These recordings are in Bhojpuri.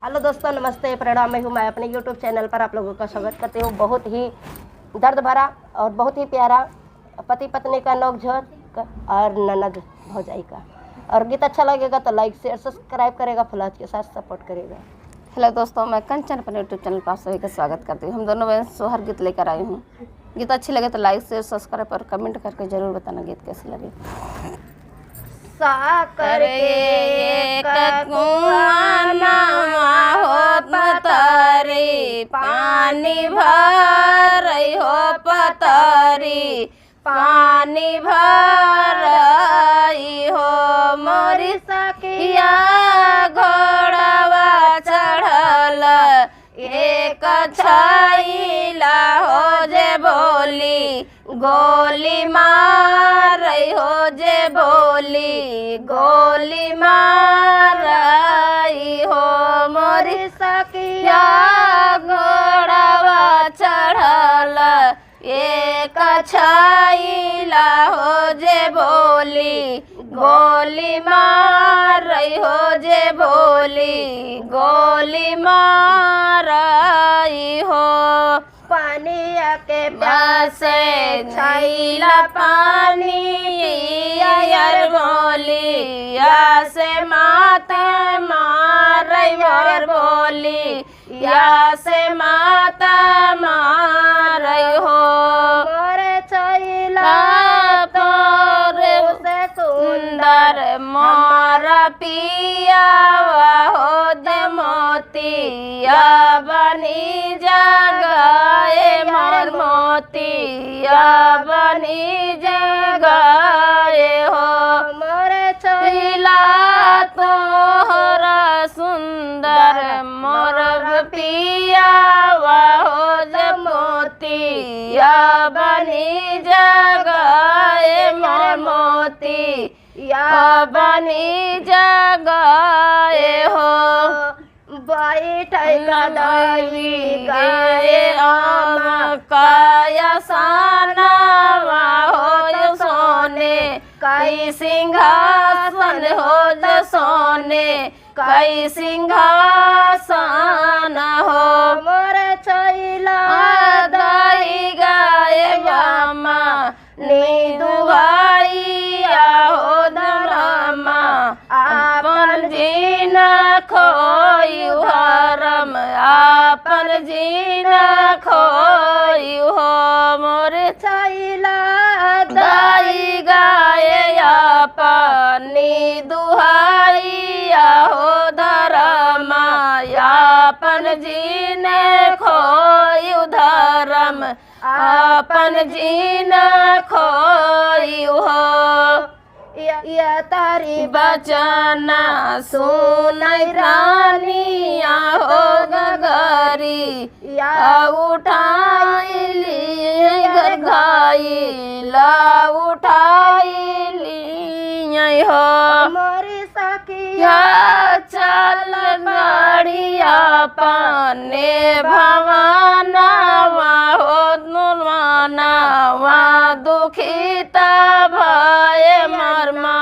हेलो दोस्तों, नमस्ते, प्रणाम। मैं हूँ मैं अपने यूट्यूब चैनल पर आप लोगों का स्वागत करती हूँ। बहुत ही दर्द भरा और बहुत ही प्यारा पति पत्नी का नोकझोंक और ननद भौजाई का। और गीत अच्छा लगेगा तो लाइक शेयर सब्सक्राइब करेगा, फुलाज के साथ सपोर्ट करेगा। हेलो दोस्तों, मैं कंचन अपने यूट्यूब चैनल पर आप सभी का स्वागत करती हूँ। हम दोनों बहन सोहर गीत लेकर आई हूँ। गीत अच्छी लगे तो लाइक शेयर सब्सक्राइब और कमेंट करके ज़रूर बताना गीत कैसी लगी। साकर एक कुआना हो पतरी, पानी भर हो पतरी, पानी भर हो मोरी सखिया घोड़वा चढ़ल, एक छैला हो जे बोली गोली मार हो जे बोली गोली मार हो मोरी सखिया घोड़वा चढ़ल, एक छैला हो जे बोली गोली मार हो जे बोली गोली मार हो। पानी के प्यासे छैला पानी पियर बोली, या से माता मार मोर बोली, या से माता मार हो मोरे छैला तोरे से सुंदर मोर पिया हो दे मोतिया बनी जगाए मोर मोतिया बनी जगाए हो मोरे छैला तोहरा सुंदर मोर पिया हो दे मोतिया बनी जगाए मोर मोतिया बनी जगाए हो। बैठे गदई गाए आम काया सानावा हो सोने, कई सिंहासन हो ज सोने, कई सिंहासन हो मोरे छैला दाई गाए मामा नी दुहाइया हो धरमा, आपन जीना खोयु हरम, आपन जीना खोयु हो मोरे छैला दाई गाए अपनी दुहाइया हो धरमा, आपन जीने खोयु धरम, आपन जीना खोयु हो। या तारी बचना सुनई रानिया हो गगरी, या उठाइली गरगाई ला उठाइली हो मोरी सखिया या चल गाड़िया पाने भवाना हो नुरवाना वा दुखिता भय मरमा,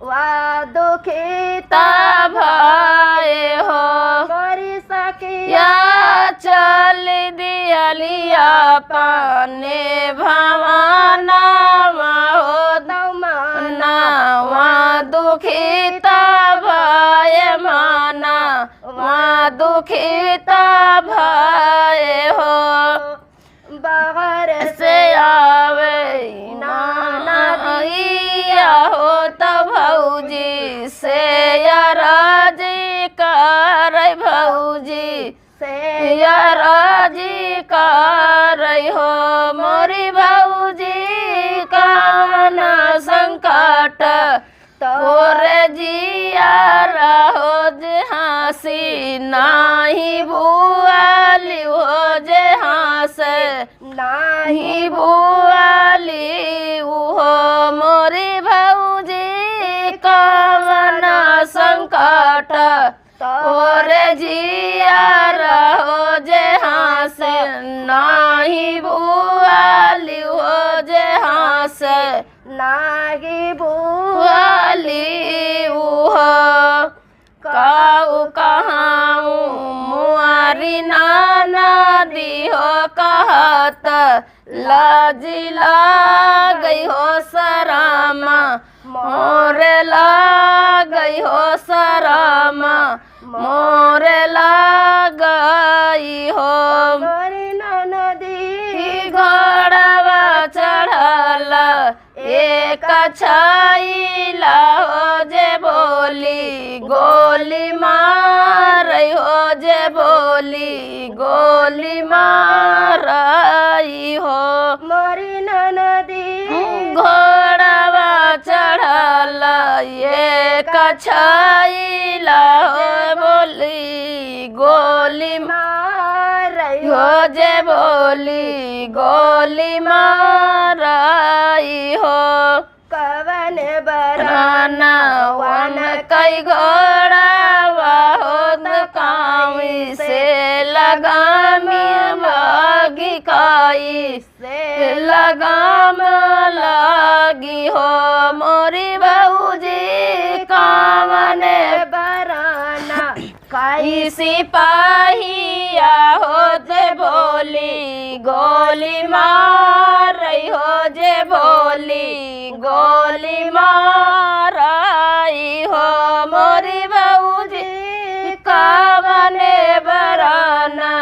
वा दुखिता भय हो मोरी सखिया या चल दियलिया पाने भवाना हो दौमाना वा दुखिता भय माना वा दुखिता भय हो। बाहर से आवे नाना हो तब भौजी से राजी कर भौजी से राजी कर हो मोरी भौजी काना संकट तोरे जिया रहो जे हंसी नाही भुआली हो जे हंस नाही भुआली हो मोरी भौजी कामना संकट तोरे जिया रहो जे हंस नाही भुआली हो जे हंस नाही भुआली हो काऊ कहाँ हमारी नाना दी हो कहत लाजी गई हो सरामा मोरे गई हो सरामा मोरे गई हो मोरी नदी घोड़वा चढ़ल एक छाईला हो जे बोली गोली मार हो जे बोली गोली मारई हो मोरी नदी घोड़वा चढ़ल एक छाईला हो बोली गोली मारई हो जे बोली गोली मारई हो कवन राना वन कई घोड़ावा होत कामी से लगामी लागी काई से लगाम लागी हो मोरी बहूजी कामने बराना कई सिपाहिया होते बोली गोली मार रही हो जे बोली गोली मारई हो मोरी बहूजी कामने बराना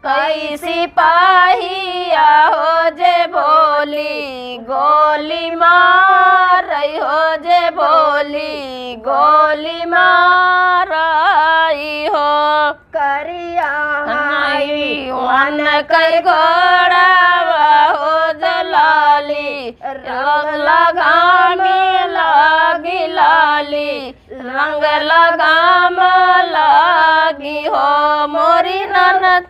कई सिपाहिया हो जे बोली गोली मार रही हो जे बोली गोली मारई हो करिया वन कई घोड़ावा हो जलाली रंग लगामी लागी लाली रंग लगाम लागी हो मोरी ननद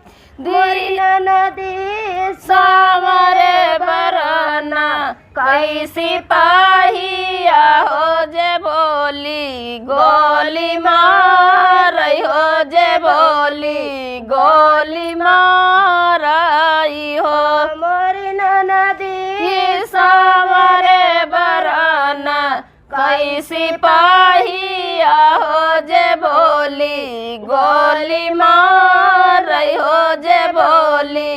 नदी सामरे बरना कई सिपाहिया हो जे बोली गोली मारई हो जे बोली गोली मारई हो मोरी नदी सामरे बरना कई सिपाहिया हो जे बोली गोली मारई हो जे बोली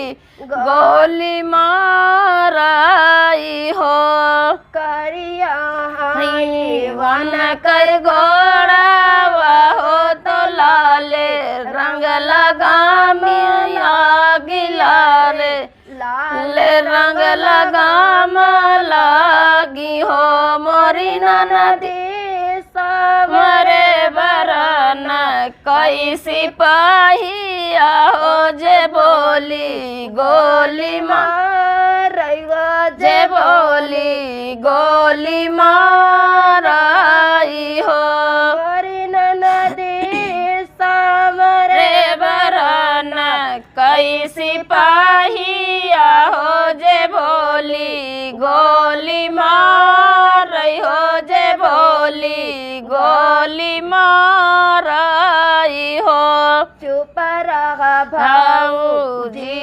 गोली मारई हो करिया वन कर घोड़ावा हो तो लाले रंग लगामी गिलारे लाल रंग लगाम लागी हो मोरी नदी सामरे बरना कई सिपाहिया हो जे बोली गोली मारई जे बोली गोली मारई हो मोरी नदी सामरे रे बरना कई सिपाहिया हो जे बोली गोली मारई हो जे बोली गोली मारई हो चुप रहा भाऊजी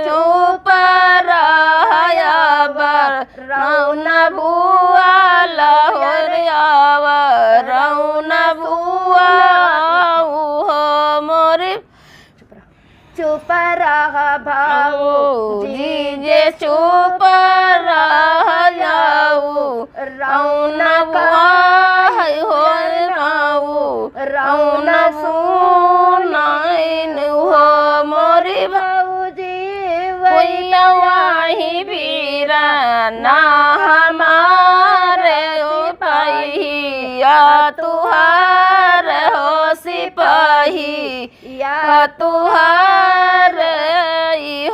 चुप रहया बर रौन बुआ लहरियावा रौन बुआ हो मोरे चुप रहा भाऊजी जे चुप रहयाऊ रौन बुआ हो राऊ रौन सुनाइन हो मोरी भाऊजी वही बीरा ना हमारे सिपाहिया तुहार हो सिपाही या तुहार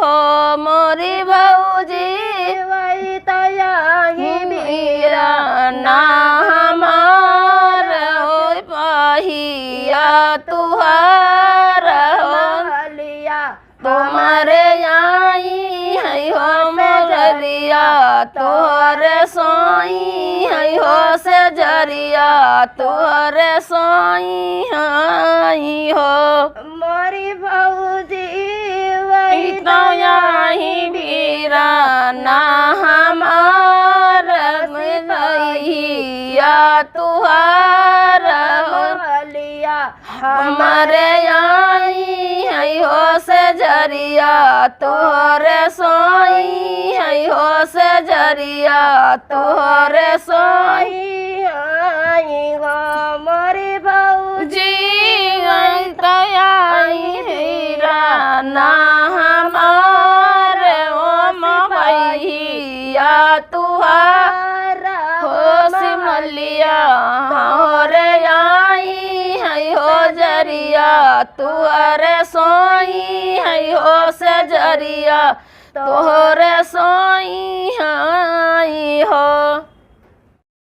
हो मोरी भौजी वही तया ही बीरा ना हमार हो सिपाहिया तुहार हो लिया तुम्हारे आई है हो मगरिया तोहरे सोई है हो से जरिया तोहरे सोई है हो मोरी भाऊजी वही तो यही बीरा ना हमार भैया तुहार हो लिया हमारे आई है हो जरिया तोहरे सोई है हो से जरिया तोहरे सोई आई हो मोरी भौजी जी आई हीरा ना हमारे ओम भैया तुहारा हो सिमलिया होरे आई है हो जरिया तुहरे सोई है हो से जरिया तोहरे सोई आई हो।